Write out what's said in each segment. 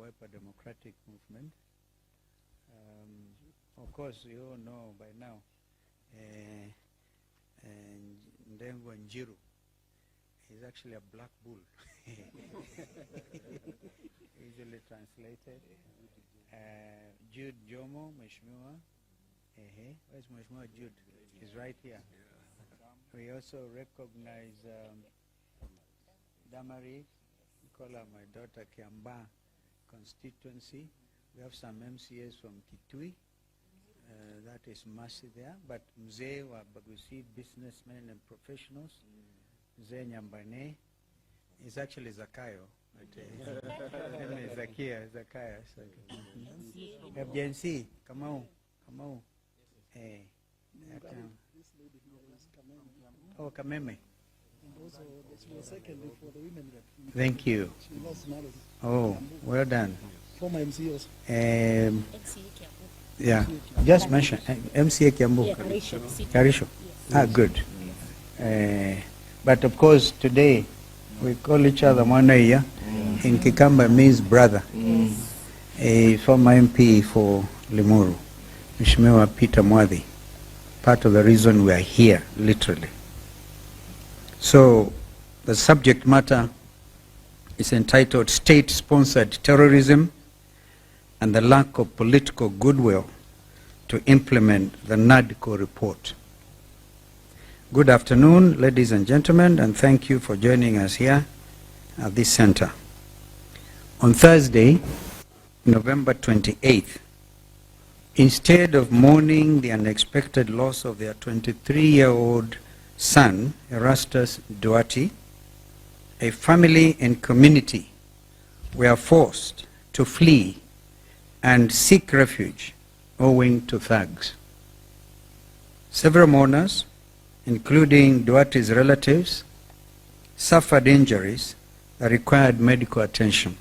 Wiper Democratic Movement. Of course, you all know by now, Ndengo Njiru is actually a black bull, easily translated. Jude Jomo, Mheshimiwa. Where's Mheshimiwa Jude? He's right here. We also recognize Damari, Nicola, my daughter, Kiamba constituency. We have some MCAs from Kitui. That is Mercy there. But Mzee wa Bagusi, businessmen and professionals. Mzee Nyambane is actually Zakayo. Zakia, Zakaya. FJNC, Kamau. Oh, Kameme. Thank you. Oh, well done. Former MCOs. Yeah, just mention MCA Kiambu. Karisho. Ah, good. But of course, today we call each other Mwanaiya. In Kikamba means brother. A former MP for Limuru, Mheshimiwa Peter Mwadhi. Part of the reason we are here, literally. So, the subject matter is entitled State-Sponsored Terrorism and the Lack of Political Goodwill to Implement the NADCO Report. Good afternoon, ladies and gentlemen, and thank you for joining us here at this center. On Thursday, November 28th, instead of mourning the unexpected loss of their 23-year-old son, Erastus Duarte, a family and community were forced to flee and seek refuge owing to thugs. Several mourners, including Duarte's relatives, suffered injuries that required medical attention.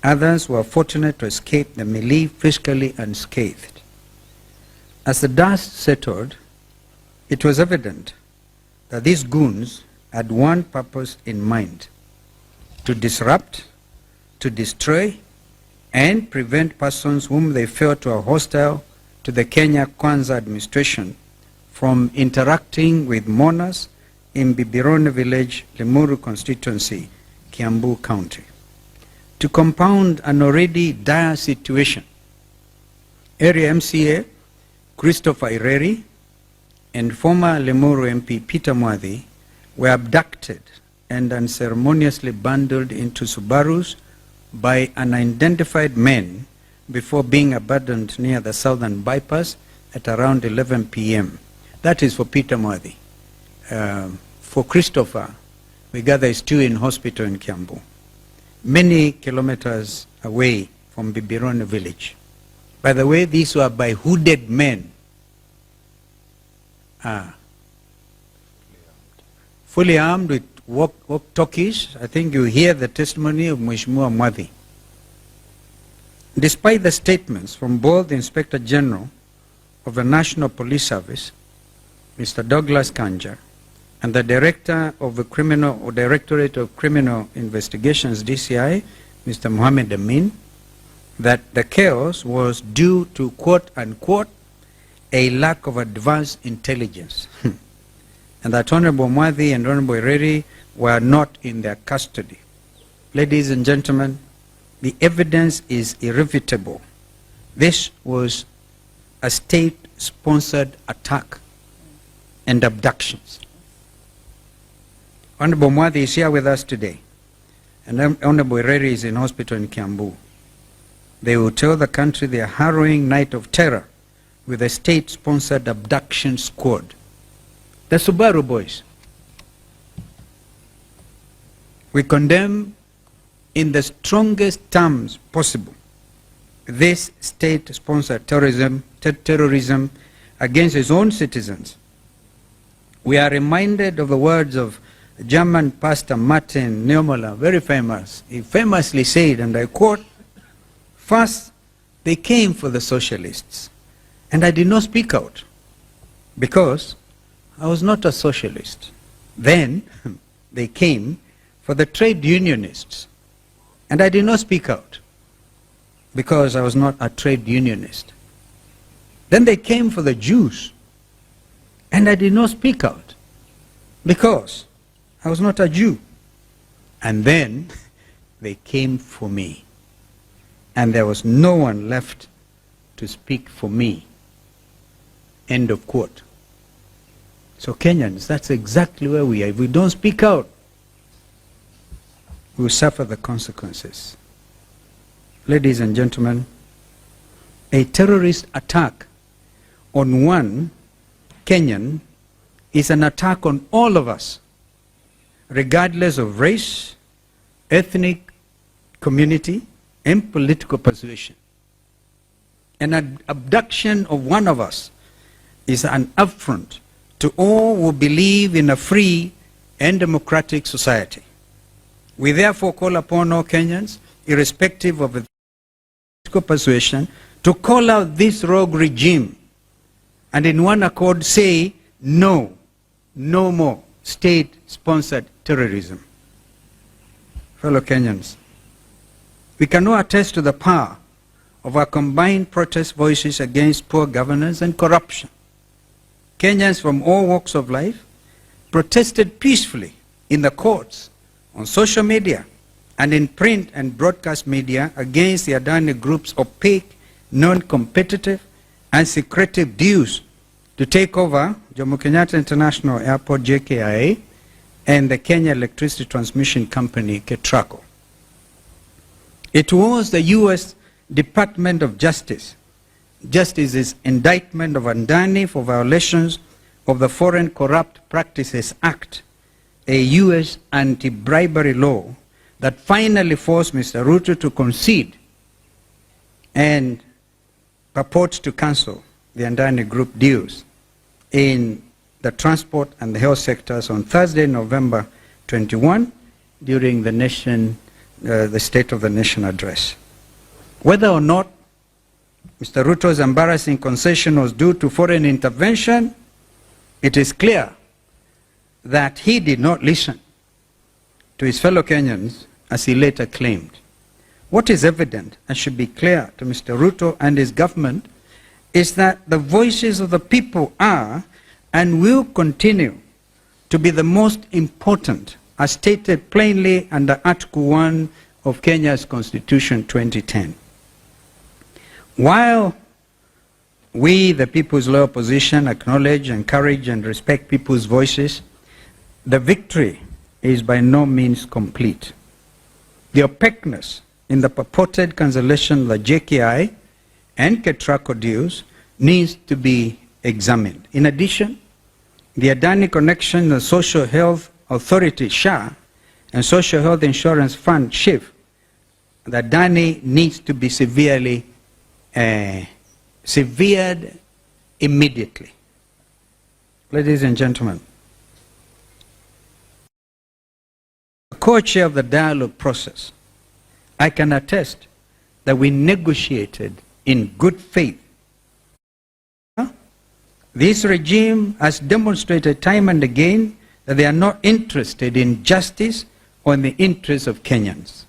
Others were fortunate to escape the melee physically unscathed. As the dust settled, it was evident that these goons had one purpose in mind: to disrupt, to destroy, and prevent persons whom they felt were hostile to the Kenya Kwanza administration from interacting with mourners in Bibirone village, Limuru constituency, Kiambu County. To compound an already dire situation, area MCA Christopher Ireri and former Limuru MP Peter Mwadhi were abducted and unceremoniously bundled into Subarus by unidentified men before being abandoned near the southern bypass at around 11 p.m. That is for Peter Mwadhi. For Christopher, we gather is still in hospital in Kiambu, many kilometers away from Bibirone village. By the way, these were by hooded men. Fully armed with walkie-talkies. I think you hear the testimony of Mheshimiwa Mwadhi. Despite the statements from both the Inspector General of the National Police Service, Mr. Douglas Kanja, and the Director of the Directorate of Criminal Investigations, DCI, Mr. Mohammed Amin, that the chaos was due to, quote unquote, a lack of advanced intelligence, and that Honorable Mwadhi and Honorable Ireri were not in their custody. Ladies and gentlemen, the evidence is irrefutable. This was a state-sponsored attack and abductions. Honorable Mwadhi is here with us today, and Honorable Ireri is in hospital in Kiambu. They will tell the country their harrowing night of terror with a state-sponsored abduction squad. The Subaru boys. We condemn in the strongest terms possible this state-sponsored terrorism against its own citizens. We are reminded of the words of German pastor Martin Niemoller, very famous. He famously said, and I quote, "First, they came for the socialists, and I did not speak out because I was not a socialist. Then they came for the trade unionists, and I did not speak out because I was not a trade unionist. Then they came for the Jews, and I did not speak out because I was not a Jew. And then they came for me, and there was no one left to speak for me. End of quote. So Kenyans, that's exactly where we are. If we don't speak out, we will suffer the consequences. Ladies and gentlemen, a terrorist attack on one Kenyan is an attack on all of us, regardless of race, ethnic community, and political persuasion. An abduction of one of us is an affront to all who believe in a free and democratic society. We therefore call upon all Kenyans, irrespective of political persuasion, to call out this rogue regime and in one accord say, no, no more state-sponsored terrorism. Fellow Kenyans, we can now attest to the power of our combined protest voices against poor governance and corruption. Kenyans from all walks of life protested peacefully in the courts, on social media, and in print and broadcast media against the Adani Group's opaque, non-competitive, and secretive deals to take over Jomo Kenyatta International Airport, JKIA, and the Kenya Electricity Transmission Company, KETRACO. It was the U.S. Department of Justice's indictment of Adani for violations of the Foreign Corrupt Practices Act, a U.S. anti-bribery law that finally forced Mr. Ruto to concede and purports to cancel the Adani Group deals in the transport and the health sectors on Thursday, November 21, during the State of the Nation address. Whether or not Mr. Ruto's embarrassing concession was due to foreign intervention, it is clear that he did not listen to his fellow Kenyans as he later claimed. What is evident and should be clear to Mr. Ruto and his government is that the voices of the people are and will continue to be the most important, as stated plainly under Article 1 of Kenya's Constitution 2010. While we, the People's Loyal Opposition, acknowledge, encourage, and respect people's voices, the victory is by no means complete. The opaqueness in the purported cancellation of the JKI and KETRACO deals needs to be examined. In addition, the Adani connection, the Social Health Authority, SHA, and Social Health Insurance Fund, SHIF, the Adani needs to be severed immediately. Ladies and gentlemen, co-chair of the dialogue process, I can attest that we negotiated in good faith. This regime has demonstrated time and again that they are not interested in justice or in the interests of Kenyans.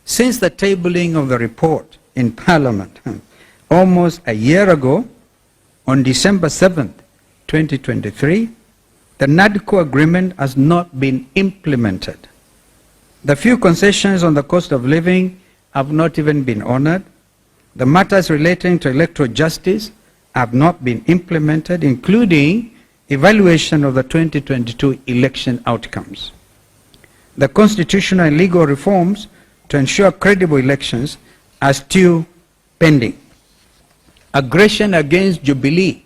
Since the tabling of the report in Parliament almost a year ago, on December 7th, 2023, the NADCO agreement has not been implemented. The few concessions on the cost of living have not even been honored. The matters relating to electoral justice have not been implemented, including evaluation of the 2022 election outcomes. The constitutional and legal reforms to ensure credible elections are still pending. Aggression against Jubilee,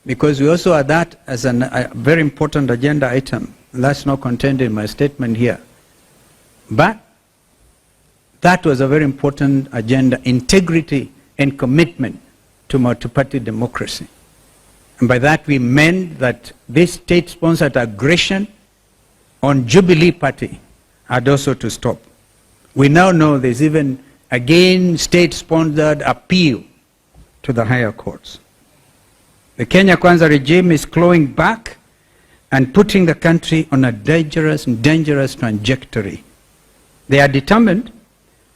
because we also had that as a very important agenda item. That's not contained in my statement here. But that was a very important agenda, integrity and commitment to multi-party democracy. And by that we meant that this state-sponsored aggression on Jubilee Party had also to stop. We now know there's even, again, state-sponsored appeal to the higher courts. The Kenya Kwanza regime is clawing back and putting the country on a dangerous trajectory. They are determined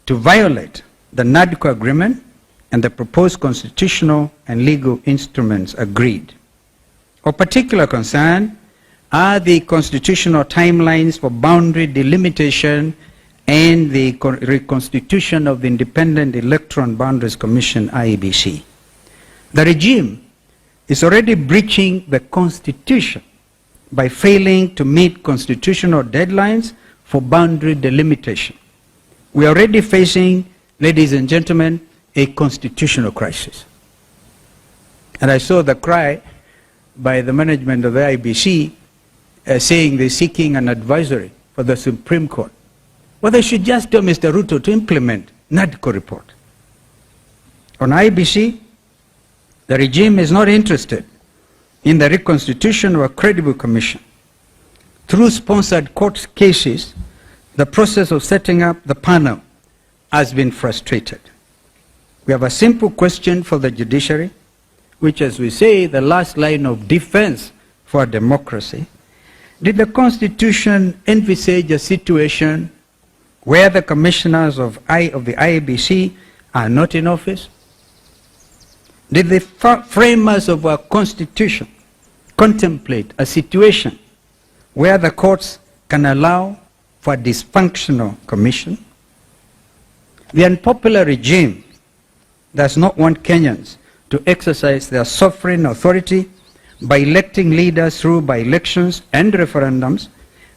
to violate the NADCO agreement and the proposed constitutional and legal instruments agreed. Of particular concern are the constitutional timelines for boundary delimitation and the reconstitution of the Independent Electoral Boundaries Commission, IEBC. The regime is already breaching the Constitution by failing to meet constitutional deadlines for boundary delimitation. We are already facing, ladies and gentlemen, a constitutional crisis. And I saw the cry by the management of the IBC saying they're seeking an advisory for the Supreme Court. Well, they should just tell Mr. Ruto to implement NADCO report. On IBC, the regime is not interested in the reconstitution of a credible commission. Through sponsored court cases, the process of setting up the panel has been frustrated. We have a simple question for the judiciary, which, as we say, the last line of defense for democracy. Did the Constitution envisage a situation where the commissioners of the IEBC are not in office? Did the framers of our Constitution contemplate a situation where the courts can allow for a dysfunctional commission? The unpopular regime does not want Kenyans to exercise their sovereign authority by electing leaders through by-elections and referendums,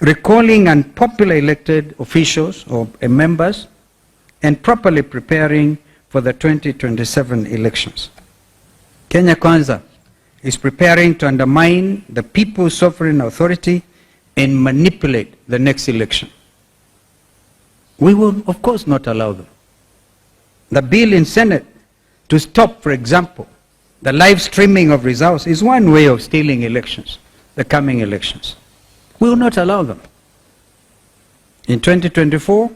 recalling unpopular elected officials or members, and properly preparing for the 2027 elections. Kenya Kwanza is preparing to undermine the people's sovereign authority and manipulate the next election. We will, of course, not allow them. The bill in Senate to stop, for example, the live streaming of results is one way of stealing elections, the coming elections. We will not allow them. In 2024,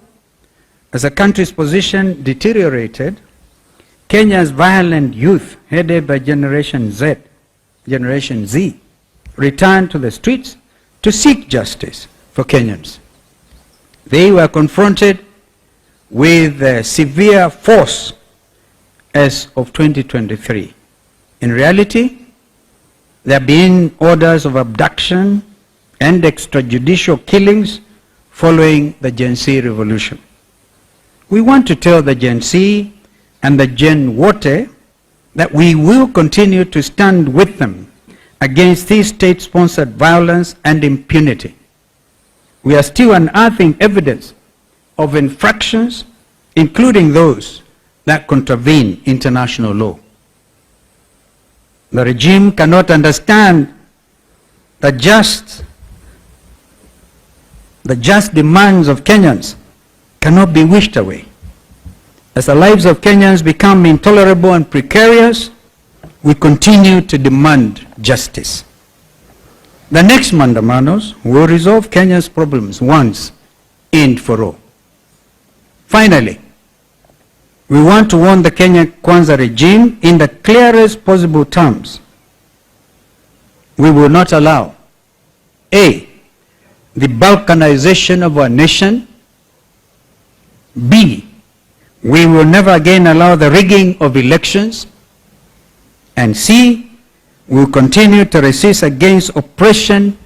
as the country's position deteriorated, Kenya's violent youth, headed by Generation Z, returned to the streets to seek justice for Kenyans. They were confronted with severe force as of 2023. In reality, there have been orders of abduction and extrajudicial killings following the Gen Z revolution. We want to tell the Gen Z and the Gen Wote that we will continue to stand with them against this state-sponsored violence and impunity. We are still unearthing evidence of infractions, including those that contravene international law. The regime cannot understand the just demands of Kenyans cannot be wished away. As the lives of Kenyans become intolerable and precarious, we continue to demand justice. The next mandamanos will resolve Kenya's problems once and for all. Finally, we want to warn the Kenya Kwanza regime in the clearest possible terms. We will not allow A, the balkanization of our nation. B, we will never again allow the rigging of elections. And C, we will continue to resist against oppression,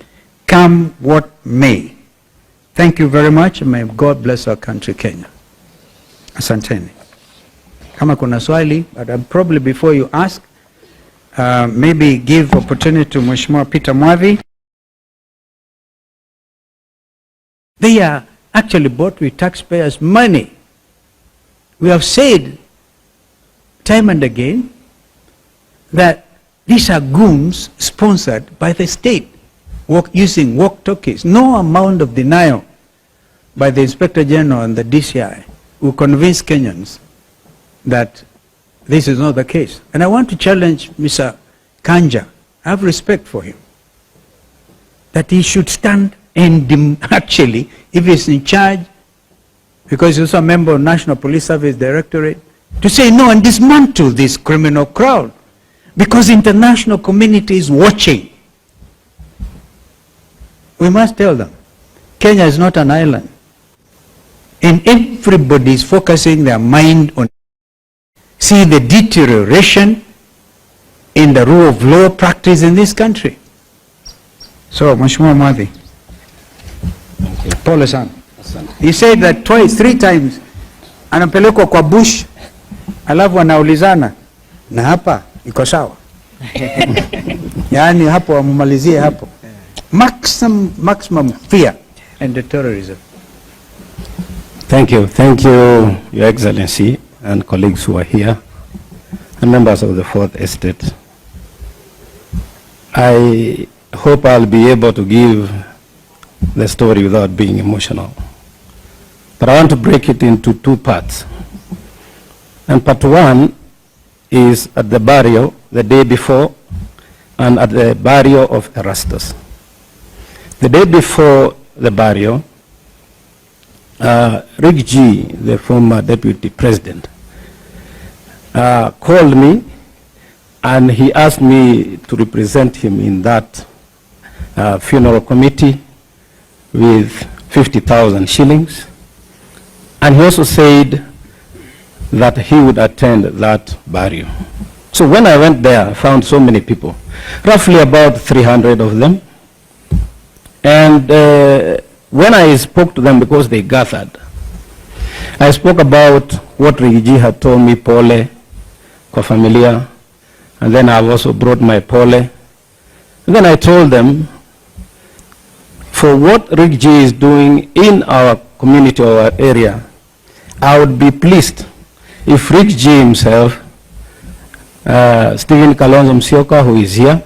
come what may. Thank you very much, and may God bless our country, Kenya. Asanteni. Kama kuna swali, but probably before you ask, maybe give opportunity to Mheshimiwa Peter Mwavi. They are actually bought with taxpayers' money. We have said time and again that these are goons sponsored by the state, using walkie-talkies. No amount of denial by the Inspector General and the DCI will convince Kenyans that this is not the case. And I want to challenge Mr. Kanja. I have respect for him, that he should stand and actually, if he's in charge, because he's also a member of National Police Service Directorate, to say no and dismantle this criminal crowd, because international community is watching. We must tell them, Kenya is not an island, and everybody is focusing their mind on see the deterioration in the rule of law practice in this country. So, Mheshimiwa Mwadhi, pole sana. He said that twice, 3 times, anapelekwa kwa bush, alafu anaulizana, na hapa iko sawa. Yani hapo amumalizie hapo. Maximum fear and the terrorism. Thank you, Your Excellency, and colleagues who are here, and members of the Fourth Estate. I hope I'll be able to give the story without being emotional. But I want to break it into 2 parts. And part 1 is at the burial the day before and at the burial of Erastus. The day before the burial, Rick G, the former deputy president, called me and he asked me to represent him in that funeral committee with 50,000 shillings. And he also said that he would attend that burial. So when I went there, I found so many people, roughly about 300 of them. And when I spoke to them, because they gathered, I spoke about what Rigiji had told me, pole, kwa familia, and then I've also brought my pole. And then I told them, for what Rigiji is doing in our community or our area, I would be pleased if Rigiji himself, Stephen Kalonzo Musyoka, who is here,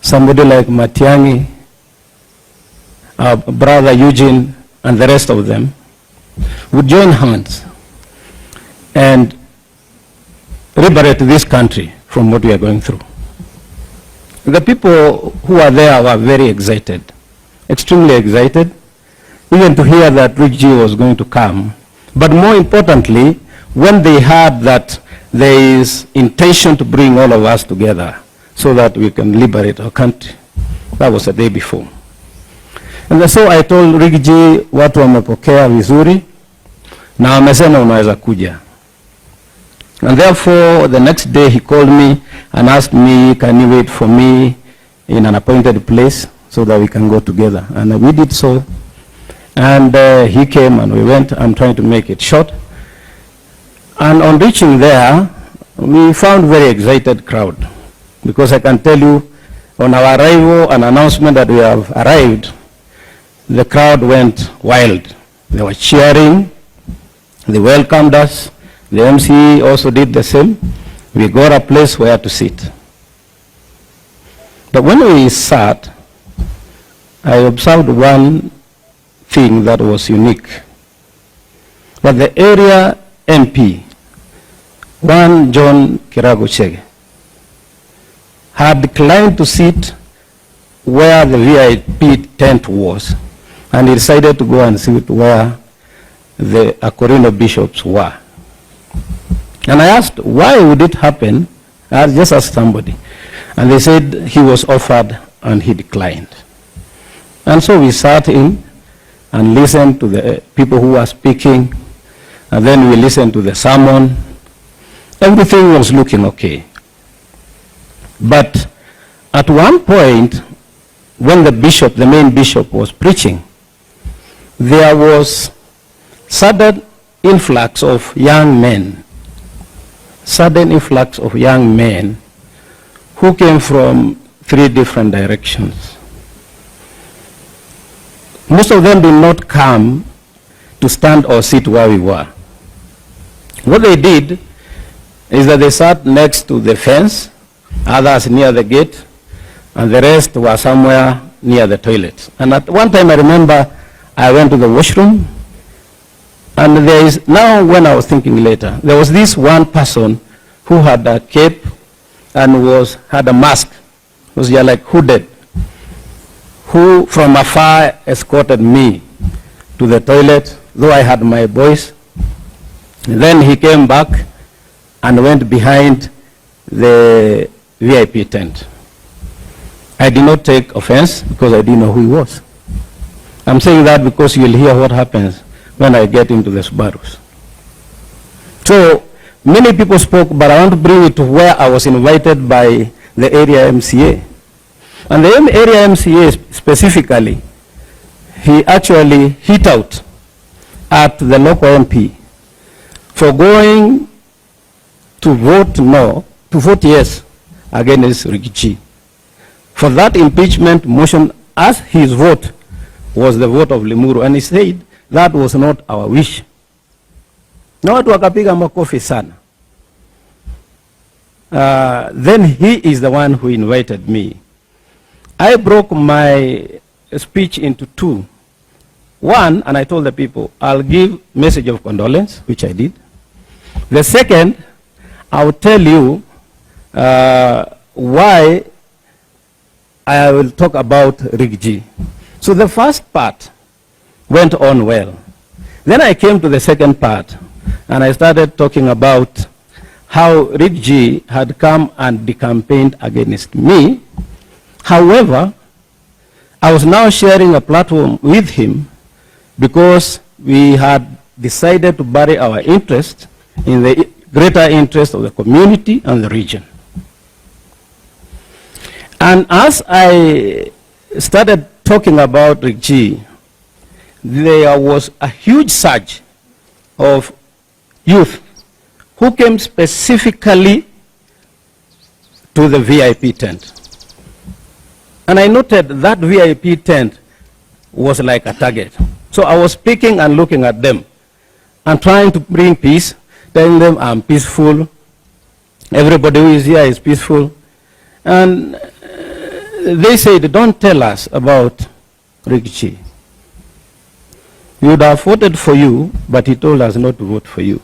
somebody like Matiang'i, our brother Eugene, and the rest of them, would join hands and liberate this country from what we are going through. The people who are there were very excited, extremely excited, even to hear that Rick G was going to come. But more importantly, when they heard that there is intention to bring all of us together so that we can liberate our country. That was the day before. And so I told Rick G, watu wamepokea vizuri na wamesema unaweza kuja. And therefore, the next day he called me and asked me, can you wait for me in an appointed place so that we can go together? And we did so. And he came and we went. I'm trying to make it short. And on reaching there, we found very excited crowd. Because I can tell you, on our arrival, an announcement that we have arrived, the crowd went wild. They were cheering. They welcomed us. The MC also did the same. We got a place where to sit. But when we sat, I observed one thing that was unique. That the area MP, one John Kirago Chege, had declined to sit where the VIP tent was, and he decided to go and sit where the Akorino bishops were. And I asked, why would it happen? I just asked somebody. And they said he was offered and he declined. And so we sat in and listened to the people who were speaking, and then we listened to the sermon. Everything was looking okay. But at one point, when the bishop, the main bishop, was preaching, there was sudden influx of young men, who came from 3 different directions. Most of them did not come to stand or sit where we were. What they did is that they sat next to the fence, others near the gate, and the rest were somewhere near the toilet. And at one time I remember I went to the washroom, and there is, now when I was thinking later, there was this one person who had a cape and had a mask, was like hooded, who from afar escorted me to the toilet, though I had my voice. Then he came back and went behind the VIP tent. I did not take offense because I didn't know who he was. I'm saying that because you'll hear what happens when I get into the Subarus. So Many people spoke, but I want to bring it to where I was invited by the area MCA. And the area MCA specifically, he actually hit out at the local MP for going to vote no, to vote yes against Rigathi. For that impeachment motion, as his vote was the vote of Limuru, and he said that was not our wish. Na watu wakapiga makofi sana. Then he is the one who invited me. I broke my speech into two. One, and I told the people, I'll give message of condolence, which I did. The second, I'll tell you why I will talk about Rigathi. So the first part went on well. Then I came to the second part, and I started talking about how Rigathi had come and decampaigned against me. However, I was now sharing a platform with him because we had decided to bury our interest in the greater interest of the community and the region. And as I started talking about Rigathi, there was a huge surge of youth who came specifically to the VIP tent. And I noted that VIP tent was like a target. So I was speaking and looking at them and trying to bring peace, telling them I'm peaceful, everybody who is here is peaceful. And they said, don't tell us about Rigathi. We would have voted for you, but he told us not to vote for you.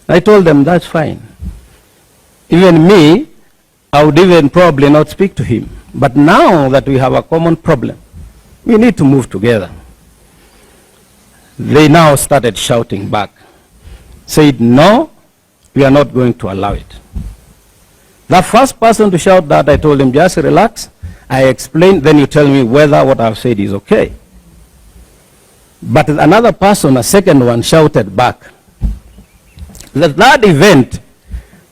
I told them, that's fine. Even me, I would even probably not speak to him. But now that we have a common problem, we need to move together. They now started shouting back, said, no, we are not going to allow it. The first person to shout that, I told him, just relax. I explained, then you tell me whether what I've said is okay. But another person, a second one, shouted back. That event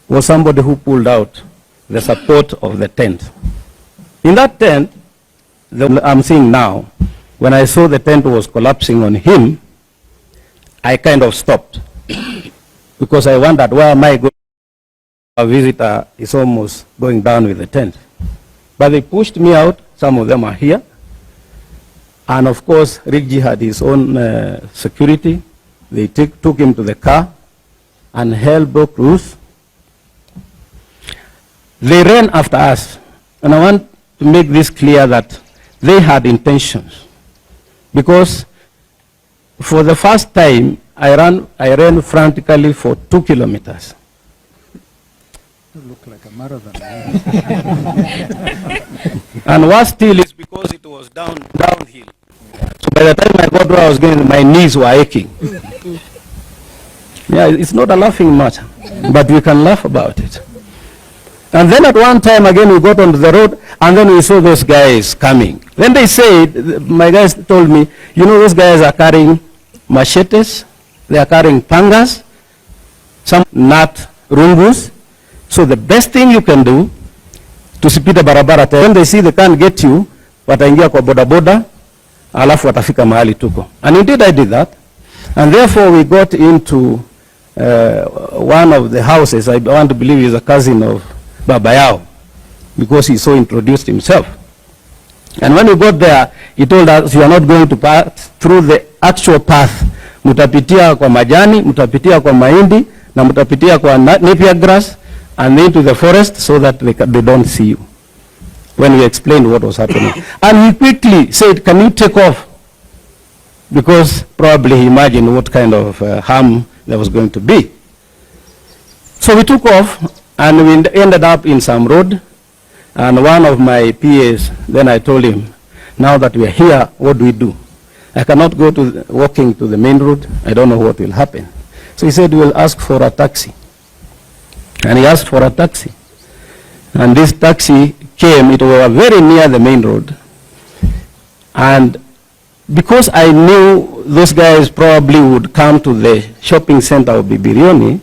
was somebody who pulled out the support of the tent. In that tent, I'm seeing now, when I saw the tent was collapsing on him, I kind of stopped because I wondered, where am I going? A visitor is almost going down with the tent. But they pushed me out. Some of them are here. And of course, Rigathi had his own security. They took him to the car and hell broke loose. They ran after us. And I want to make this clear that they had intentions. Because for the first time, I ran frantically for 2 kilometers. You look like a marathon. And what still is because it was downhill. So by the time I got where I was going, my knees were aching. Yeah, it's not a laughing matter, but we can laugh about it. And then at one time again we got onto the road, and then we saw those guys coming. Then they said, my guys told me, you know, those guys are carrying machetes, they are carrying pangas, some nut rungus. So the best thing you can do, tusipite barabara, when they see they can't get you, wataingia kwa boda boda, alafu watafika mahali tuko. And indeed I did that. And therefore we got into one of the houses. I want to believe he's a cousin of Baba Yao, because he so introduced himself. And when we got there, he told us, you are not going to pass through the actual path. Mutapitia kwa majani, mutapitia kwa mahindi, na mutapitia kwa napier grass, and into the forest so that they don't see you. When we explained what was happening. And he quickly said, can you take off? Because probably he imagined what kind of harm there was going to be. So we took off, and we ended up in some road. And one of my PAs, then I told him, now that we are here, what do we do? I cannot go to walking to the main road. I don't know what will happen. So he said, we'll ask for a taxi. And he asked for a taxi. And this taxi came, it was very near the main road. And because I knew those guys probably would come to the shopping center of Bibirioni,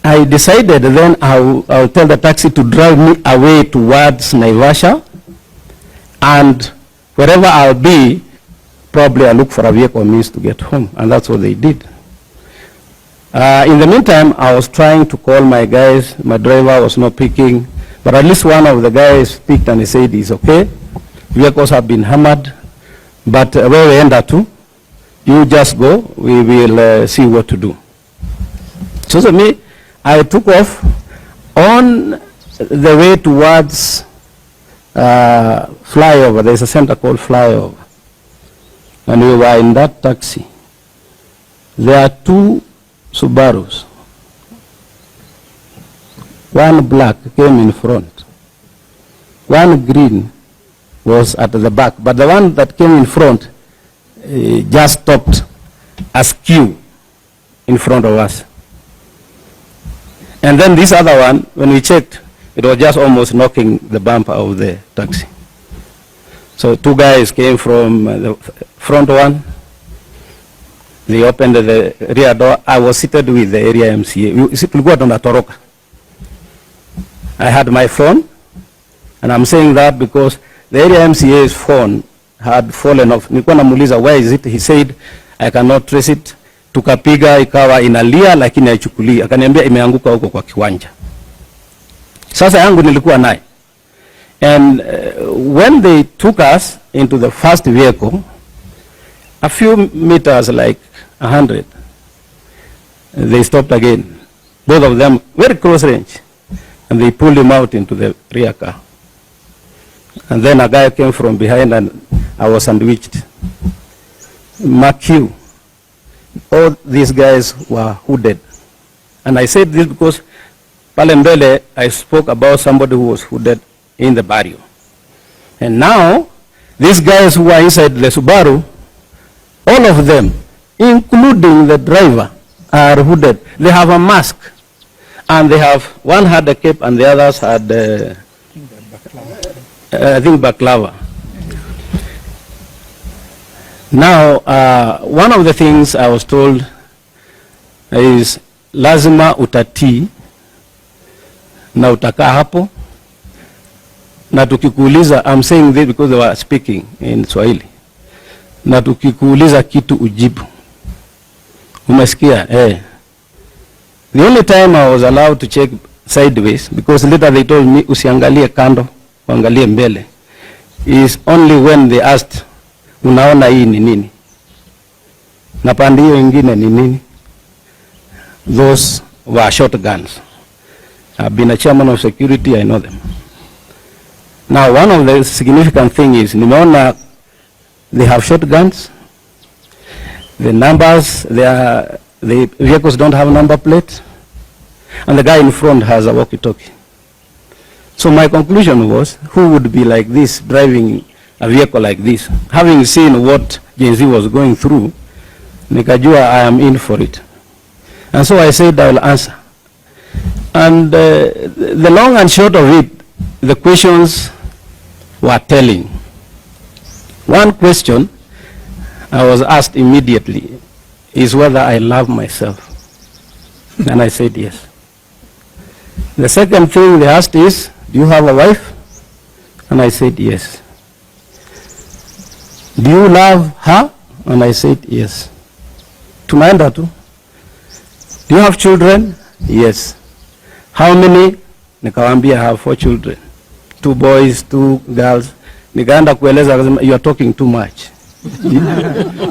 I decided then I'll tell the taxi to drive me away towards Naivasha, and wherever I'll be, probably I'll look for a vehicle means to get home, and that's what they did. In the meantime, I was trying to call my guys. My driver was not picking, but at least one of the guys picked and he said he's okay. Vehicles have been hammered, but where we end up to, you just go, we will see what to do. So me, I took off on the way towards flyover. There's a center called Flyover. And we were in that taxi. There are two Subarus. One black came in front. One green was at the back. But the one that came in front just stopped askew in front of us. And then this other one, when we checked, it was just almost knocking the bumper of the taxi. So two guys came from the front one. They opened the rear door. I was seated with the area MCA. I had my phone, and I'm saying that because the area MCA's phone had fallen off. Nilikuwa namuuliza where is it? He said, I cannot trace it. Tukapiga ikawa inalia lakini haichukuli. Akaniambia imeanguka huko kwa kiwanja. Sasa yangu nilikuwa naye. And when they took us into the first vehicle, a few meters, like 100, they stopped again. Both of them very close range. And they pulled him out into the rear car. And then a guy came from behind and I was sandwiched. McHugh. All these guys were hooded. And I said this because pale mbele I spoke about somebody who was hooded in the barrio. And now, these guys who are inside the Subaru, all of them, including the driver, are hooded. They have a mask. And they have, one had a cape and the others had, I think, baklava. Now, one of the things I was told is lazima utatii na utakaa hapo na tukikuuliza, I'm saying this because they were speaking in Swahili, na tukikuuliza kitu ujibu. Umesikia? The only time I was allowed to check sideways, because later they told me usiangalie kando, uangalie mbele, is only when they asked, unaona hii ni nini? Na pande hiyo ingine ni nini? Those were shotguns. I've been a chairman of security, I know them. Now, one of the significant thing is, nimeona they have shotguns. The numbers, the vehicles don't have number plates. And the guy in front has a walkie-talkie. So my conclusion was, who would be like this, driving a vehicle like this? Having seen what Gen Z was going through, nikajua I am in for it. And so I said I will answer. And the long and short of it, the questions were telling. One question I was asked immediately is whether I love myself. And I said yes. The second thing they asked is, do you have a wife? And I said yes. Do you love her? And I said yes. Tunaenda tu. Do you have children? Yes. How many? Nikawambia I have 4 children. 2 boys, 2 girls. Nikaenda kueleza, you are talking too much.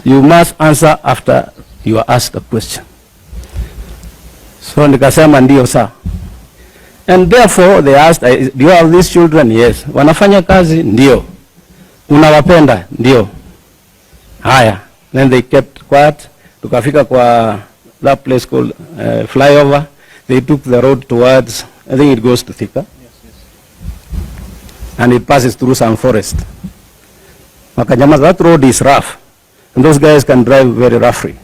You must answer after you are asked a question. So nikasema ndio saa. And therefore they asked, do you have these children? Yes. Wanafanya kazi? Ndio. Unawapenda? Ndio. Haya. Then they kept quiet. Tukafika kwa that place called Flyover. They took the road towards, I think it goes to Thika. And it passes through some forest. Wakanyamaza, that road is rough. And those guys can drive very roughly.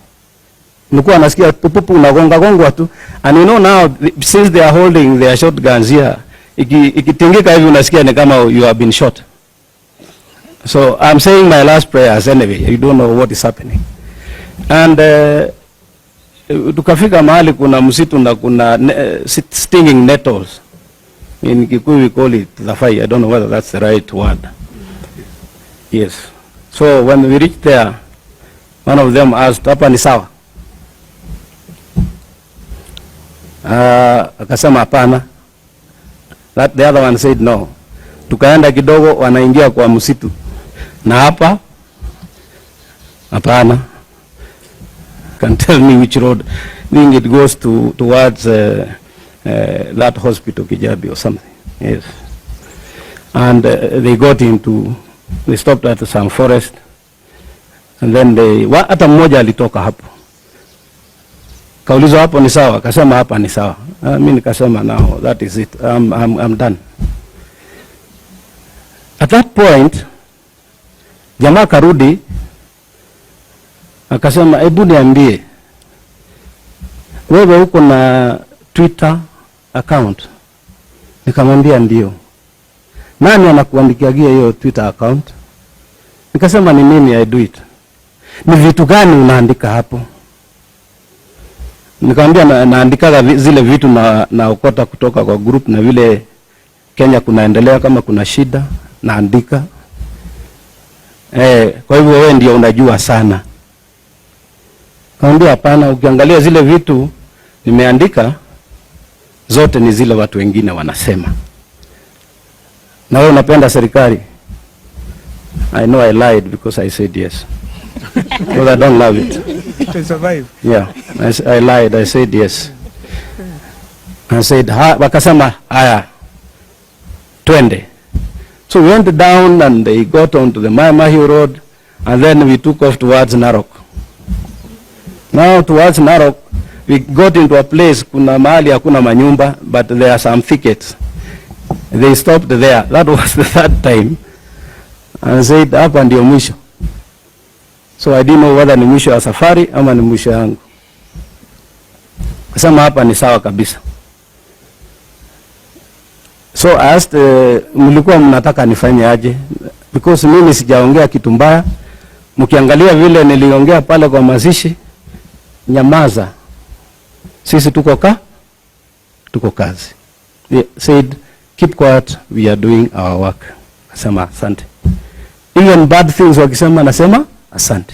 Nikuwa nasikia pupupu unagonga gongwa tu. And you know now, since they are holding their shotguns here, ikitingika hivi unasikia ni kama you have been shot. So I'm saying my last prayers anyway. You don't know what is happening. And tukafika mahali kuna msitu na kuna stinging nettles. In Kikuyu we call it thafai. I don't know whether that's the right word. Yes. So when we reached there, one of them asked, hapa ni sawa? Akasema hapana. The other one said no. Tukaenda kidogo, wanaingia kwa msitu. Na hapa hapana. Can tell me which road? I think it goes towards that hospital Kijabi or something. Yes. And they stopped at some forest, and then hata mmoja alitoka hapo. Kaulizwa hapo ni sawa? Akasema hapa ni sawa. Mimi nikasema now that is it. I'm done. At that point, jamaa karudi akasema, hebu niambie, wewe uko na Twitter account? Nikamwambia ndio. Nani anakuandikia hiyo Twitter account? Nikasema ni mimi, I do it. Ni vitu gani unaandika hapo? Nikamwambia naandika zile vitu naokota kutoka kwa group, na vile Kenya kunaendelea, kama kuna shida naandika. Kwa hivyo wewe ndio unajua sana. Nikamwambia hapana, ukiangalia zile vitu nimeandika zote ni zile watu wengine wanasema. Na wewe unapenda serikali? I know I lied because I said yes. Because I don't love it. To survive. Yeah, I lied. I said yes. I said, wakasema, haya, twende. So we went down and they got onto the Mahiu Road, and then we took off towards Narok. Now towards Narok, we got into a place, kuna mahali hakuna manyumba, but there are some thickets. They stopped there. That was the third time. And said, hapa ndio mwisho. So I didn't know whether ni mwisho wa safari ama ni mwisho yangu. Kasema hapa ni sawa kabisa. So I asked, mlikuwa mnataka nifanye aje? Because mimi sijaongea kitu mbaya. Mkiangalia vile niliongea pale kwa mazishi, nyamaza. Sisi tuko kazi. They said, keep quiet, we are doing our work. Kasema asante. Even bad things wakisema nasema asante.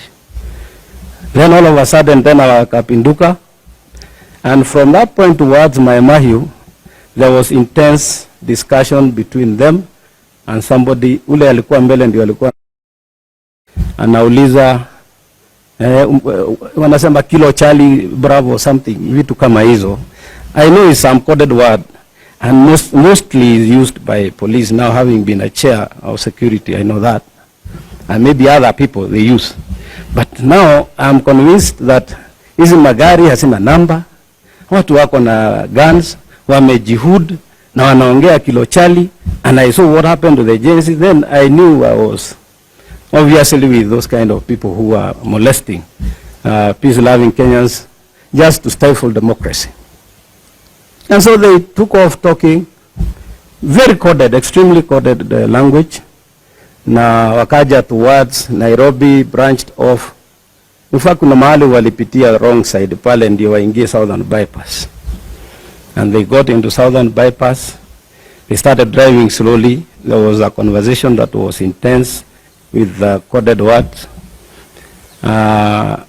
Then all of a sudden tena wakapinduka, and from that point towards Mahiu, there was intense discussion between them and somebody. Ule alikuwa mbele ndio alikuwa anauliza wanasema kilo chali bravo something, vitu kama hizo. I know it's some coded word, and mostly used by police. Now having been a chair of security, I know that, and maybe other people they use. But now I'm convinced that hizi magari hasina namba, watu wako na guns, wamejihud na wanaongea kilo chali, and I saw what happened to the agency. Then I knew I was obviously with those kind of people who are molesting peace-loving Kenyans just to stifle democracy. And so they took off talking, very coded, extremely coded language. Na wakaja towards Nairobi, branched off. In fact, kuna mahali walipitia wrong side, pale ndio waingie Southern Bypass. And they got into Southern Bypass. They started driving slowly. There was a conversation that was intense with the coded words. And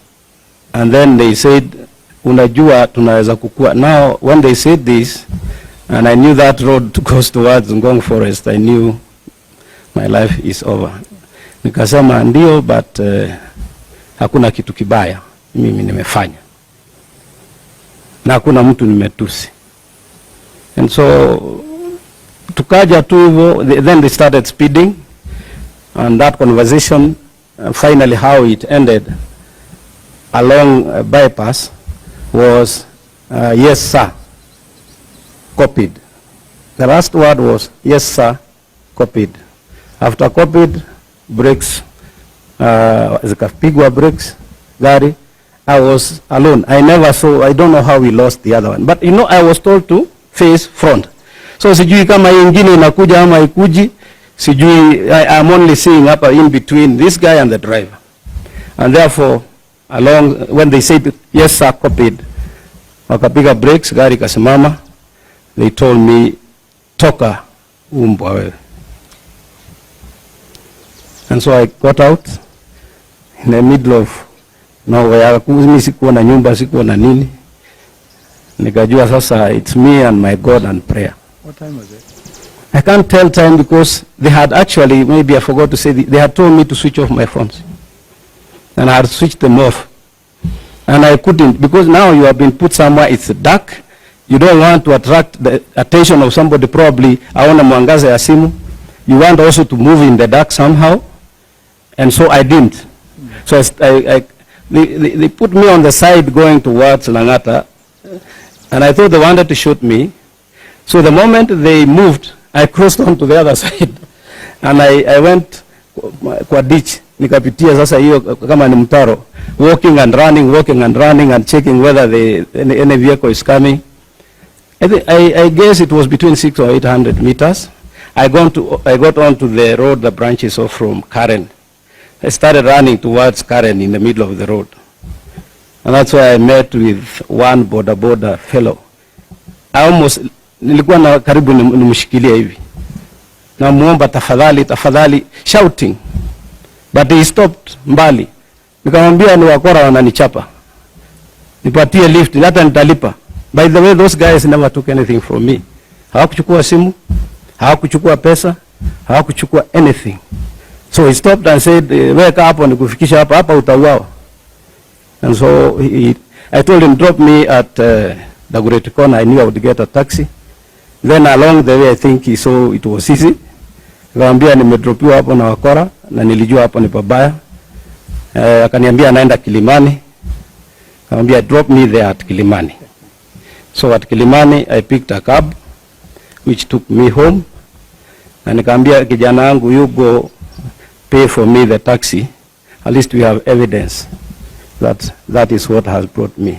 then they said, unajua tunaweza kukua. Now, when they said this, and I knew that road goes towards Ngong Forest, I knew my life is over. Nikasema ndio, but hakuna kitu kibaya mimi nimefanya, na hakuna mtu nimetusi. And so tukaja tu hivyo, then they started speeding, and that conversation finally how it ended along bypass was yes sir, copied. The last word was yes sir, copied. After copied, brakes, zikapigwa brakes, gari. I was alone. I never saw, I don't know how we lost the other one. But you know, I was told to face front. So sijui kama ingine inakuja ama ikuji, sijui, I'm only seeing up in between this guy and the driver. And therefore, when they said, yes sir, copied, Wakapiga brakes, gari kasimama. They told me, toka umbwa wewe. And so I got out in the middle of nowhere. Mimi sikuwa na nyumba, sikuwa na nini. Nikajua sasa it's me and my God and prayer. What time was it? I can't tell time because they had actually, maybe I forgot to say, they had told me to switch off my phones. And I had switched them off. And I couldn't, because now you have been put somewhere, it's dark. You don't want to attract the attention of somebody, probably aona mwangaza ya simu. You want also to move in the dark somehow. And so I didn't. So they put me on the side going towards Langata. And I thought they wanted to shoot me. So the moment they moved, I crossed on to the other side. And I went kwa ditch. Nikapitia sasa hiyo kama ni mtaro. Walking and running and checking whether any vehicle is coming. I guess it was between 600 or 800 meters. I got onto the road that branches off from Karen. I started running towards Karen in the middle of the road. And that's why I met with one boda fellow. Nilikuwa na karibu nimshikilia hivi. Na muomba tafadhali, shouting. But he stopped mbali. Nikamwambia ni wakora wananichapa. Nipatie lift, hata nitalipa. By the way, those guys never took anything from me. Hawakuchukua simu, hawakuchukua pesa, hawakuchukua anything. So he stopped and said, weka hapo nikufikisha hapa utauawa. And so I told him, drop me at the Great Corner. I knew I would get a taxi. Then along the way, I think he saw it was easy. Nikamwambia nimedropiwa hapo na wakora na nilijua hapo ni pabaya. Akaniambia anaenda Kilimani. Nikamwambia drop me there at Kilimani. So at Kilimani I picked a cab which took me home. Na nikamwambia kijana wangu, you go pay for me the taxi. At least we have evidence that is what has brought me.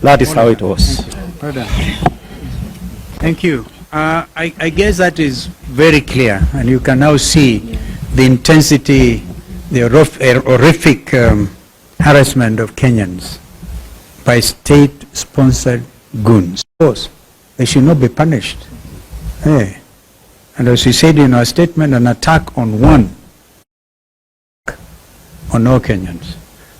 That is how it was. Thank you. I guess that is very clear, and you can now see the intensity, the horrific harassment of Kenyans by state-sponsored goons. Of course, they should not be punished. Hey. And as we said in our statement, an attack on one, on all Kenyans.